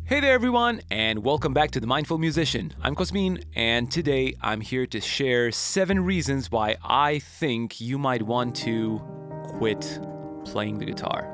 Hey there everyone, and welcome back to The Mindful Musician. I'm Cosmin, and today I'm here to share 7 reasons why I think you might want to quit playing the guitar.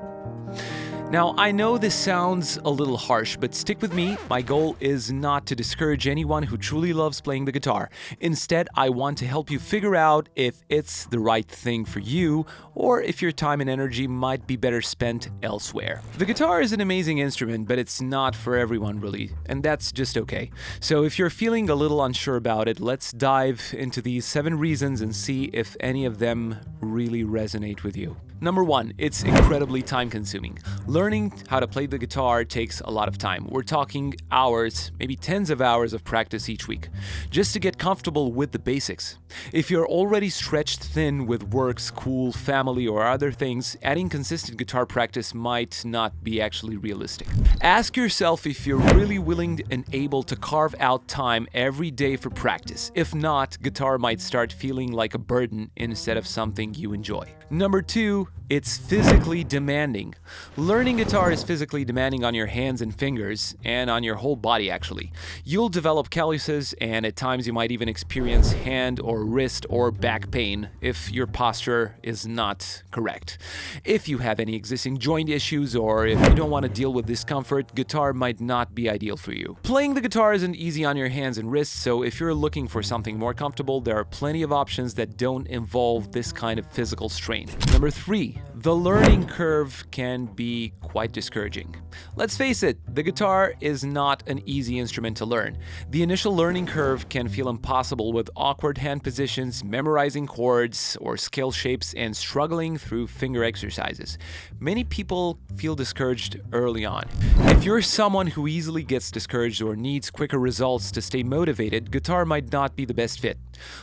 Now, I know this sounds a little harsh, but stick with me. My goal is not to discourage anyone who truly loves playing the guitar. Instead, I want to help you figure out if it's the right thing for you, or if your time and energy might be better spent elsewhere. The guitar is an amazing instrument, but it's not for everyone really, and that's just okay. So if you're feeling a little unsure about it, let's dive into these 7 reasons and see if any of them really resonate with you. Number 1, it's incredibly time-consuming. Learning how to play the guitar takes a lot of time. We're talking hours, maybe tens of hours of practice each week, just to get comfortable with the basics. If you're already stretched thin with work, school, family, or other things, adding consistent guitar practice might not be actually realistic. Ask yourself if you're really willing and able to carve out time every day for practice. If not, guitar might start feeling like a burden instead of something you enjoy. Number 2, it's physically demanding. Learning guitar is physically demanding on your hands and fingers, and on your whole body actually. You'll develop calluses, and at times you might even experience hand or wrist or back pain if your posture is not correct. If you have any existing joint issues, or if you don't want to deal with discomfort, guitar might not be ideal for you. Playing the guitar isn't easy on your hands and wrists, so if you're looking for something more comfortable, there are plenty of options that don't involve this kind of physical strain. Number 3, the learning curve can be quite discouraging. Let's face it, the guitar is not an easy instrument to learn. The initial learning curve can feel impossible with awkward hand positions, memorizing chords or scale shapes, and struggling through finger exercises. Many people feel discouraged early on. If you're someone who easily gets discouraged or needs quicker results to stay motivated, guitar might not be the best fit.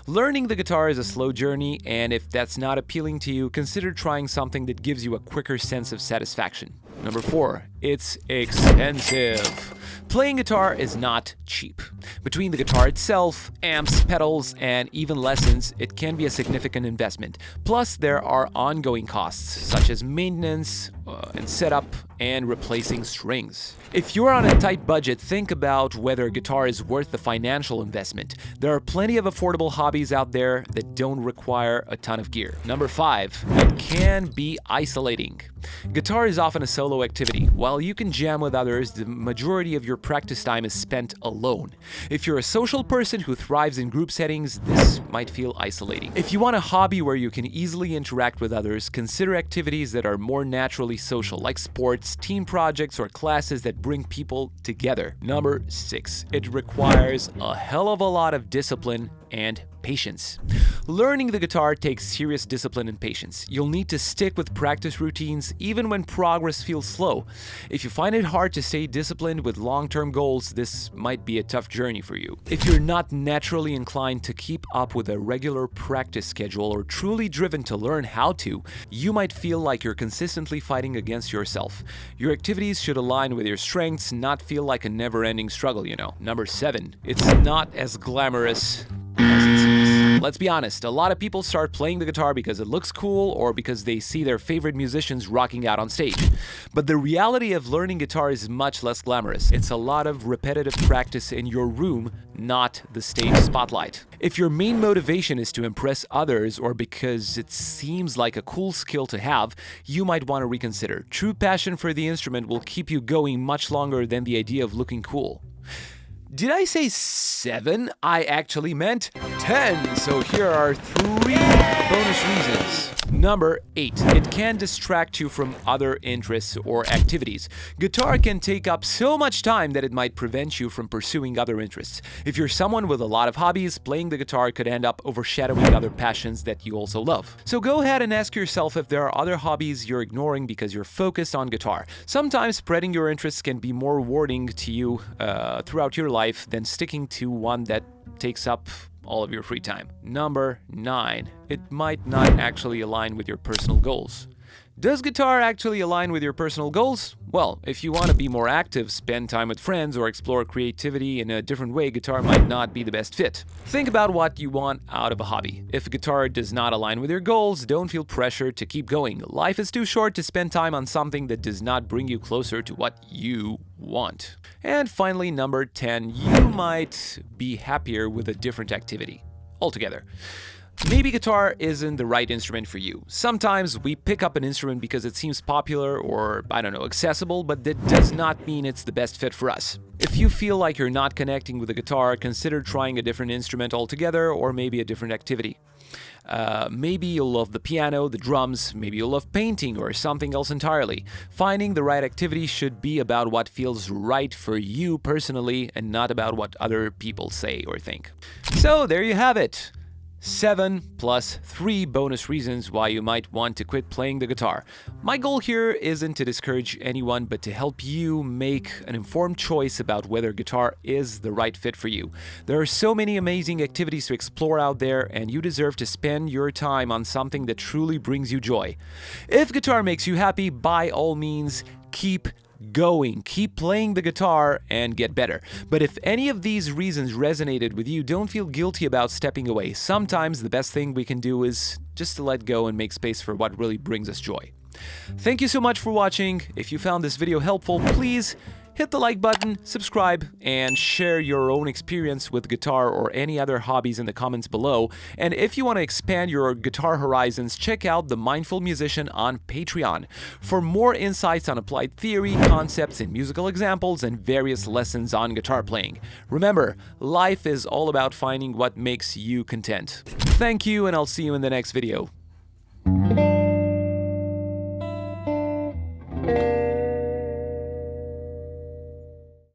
Learning the guitar is a slow journey, and if that's not appealing to you, consider trying something that gives you a quicker sense of satisfaction. Number 4, it's expensive. Playing guitar is not cheap. Between the guitar itself, amps, pedals, and even lessons, it can be a significant investment. Plus, there are ongoing costs, such as maintenance and setup and replacing strings. If you're on a tight budget, think about whether a guitar is worth the financial investment. There are plenty of affordable hobbies out there that don't require a ton of gear. Number 5, it can be isolating. Guitar is often a solo activity. While you can jam with others, the majority of your practice time is spent alone. If you're a social person who thrives in group settings, this might feel isolating. If you want a hobby where you can easily interact with others, consider activities that are more naturally social, like sports, team projects, or classes that bring people together. Number 6, it requires a hell of a lot of discipline and patience. Learning the guitar takes serious discipline and patience. You'll need to stick with practice routines even when progress feels slow. If you find it hard to stay disciplined with long-term goals, this might be a tough journey for you. If you're not naturally inclined to keep up with a regular practice schedule or truly driven to learn how to, you might feel like you're consistently fighting against yourself. Your activities should align with your strengths, not feel like a never-ending struggle, you know. Number 7, it's not as glamorous as it seems. Let's be honest, a lot of people start playing the guitar because it looks cool or because they see their favorite musicians rocking out on stage. But the reality of learning guitar is much less glamorous. It's a lot of repetitive practice in your room, not the stage spotlight. If your main motivation is to impress others or because it seems like a cool skill to have, you might want to reconsider. True passion for the instrument will keep you going much longer than the idea of looking cool. Did I say 7? I actually meant 10. So here are 3 bonus reasons. Number 8, it can distract you from other interests or activities. Guitar can take up so much time that it might prevent you from pursuing other interests. If you're someone with a lot of hobbies, playing the guitar could end up overshadowing other passions that you also love. So go ahead and ask yourself if there are other hobbies you're ignoring because you're focused on guitar. Sometimes spreading your interests can be more rewarding to you throughout your life than sticking to one that takes up all of your free time. Number 9, it might not actually align with your personal goals. Does guitar actually align with your personal goals? Well, if you want to be more active, spend time with friends, or explore creativity in a different way, guitar might not be the best fit. Think about what you want out of a hobby. If a guitar does not align with your goals, don't feel pressure to keep going. Life is too short to spend time on something that does not bring you closer to what you want. And finally, number 10, you might be happier with a different activity altogether. Maybe guitar isn't the right instrument for you. Sometimes we pick up an instrument because it seems popular or, accessible, but that does not mean it's the best fit for us. If you feel like you're not connecting with the guitar, consider trying a different instrument altogether or maybe a different activity. Maybe you'll love the piano, the drums, maybe you'll love painting or something else entirely. Finding the right activity should be about what feels right for you personally and not about what other people say or think. So there you have it. 7 plus 3 bonus reasons why you might want to quit playing the guitar. My goal here isn't to discourage anyone, but to help you make an informed choice about whether guitar is the right fit for you. There are so many amazing activities to explore out there, and you deserve to spend your time on something that truly brings you joy. If guitar makes you happy, by all means, keep going, keep playing the guitar and get better. But if any of these reasons resonated with you, don't feel guilty about stepping away. Sometimes the best thing we can do is just to let go and make space for what really brings us joy. Thank you so much for watching. If you found this video helpful, please hit the like button, subscribe, and share your own experience with guitar or any other hobbies in the comments below. And if you want to expand your guitar horizons, check out The Mindful Musician on Patreon for more insights on applied theory, concepts, and musical examples, and various lessons on guitar playing. Remember, life is all about finding what makes you content. Thank you, and I'll see you in the next video.